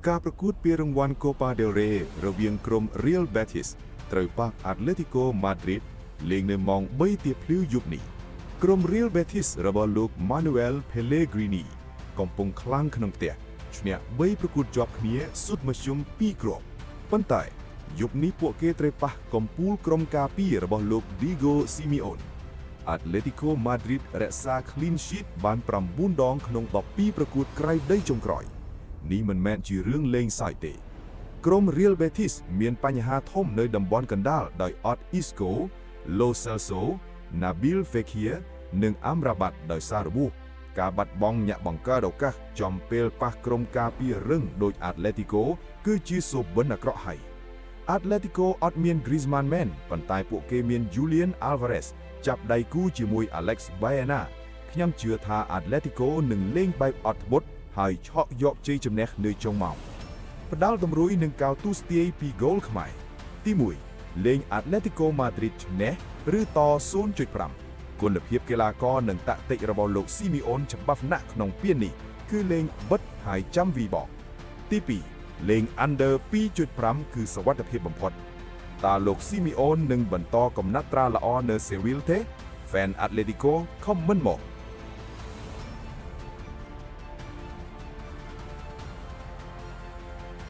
ការប្រកួតពានរង្វាន់ Copa del Rey រវាងក្រុម Real Betis ត្រូវប៉ះ Atletico Madrid លេងនៅម៉ោង 3 ទៀបភ្លឺយប់នេះក្រុម Real Betis របស់លោក Manuel Pellegrini កំពុងខ្លាំងក្នុងផ្ទះឈ្នះ3ប្រកួតជាប់គ្នាសុទ្ធមធ្យម2គ្រាប់ប៉ុន្តែយប់នេះពួកគេត្រូវប៉ះកំពូលក្រុមការពាររបស់លោក Diego Simeone Atletico Madrid រក្សា clean sheet បាន9ដងក្នុង12ប្រកួតក្រៅដីចុងក្រោយនេះមិនមែនជារឿងលេងសើចទេក្រុម Real Betis មានបញ្ហាធំនៅតំបន់កណ្ដាលដោយអត់ Isco, Lo Celso, Nabil Fekir និង Amrabat ដោយសាររបួសការបាត់បង់ញាក់បង្កើតឱកាសចំពេលប៉ះក្រុមការពាររឹងដោយ Atletico គឺជាសូបិនអាក្រក់ហើយ Atletico អត់មាន Griezmann មែនប៉ុន្តែពួកគេមាន Julian Alvarez ចាប់ដៃគូជាមួយ Alex Baena ខ្ញុំជឿថា Atletico នឹងលេងបែបអត់ធ្មត់ហើយឆក់យកជ័យជំនះនៅចុងម៉ោងផ្ដាល់តម្រួយនឹងកៅទូស្ទាយពីហ្គោលខ្មែរទី1លេង Atletico Madrid ឈ្នះឬត 0.5 គុណភាពកីឡាករនិងតាក់ទិករបស់លោក Simeone ច្បាស់ណាស់ក្នុងពាននេះគឺលេងបិទហើយចាំវីបកទី2លេង under 2.5 គឺសុវត្ថិភាពបំផុតតើលោក Simeone នឹងបន្តកំណត់ត្រាល្អនៅ Seville ទេ Fan Atletico ខមមិនមក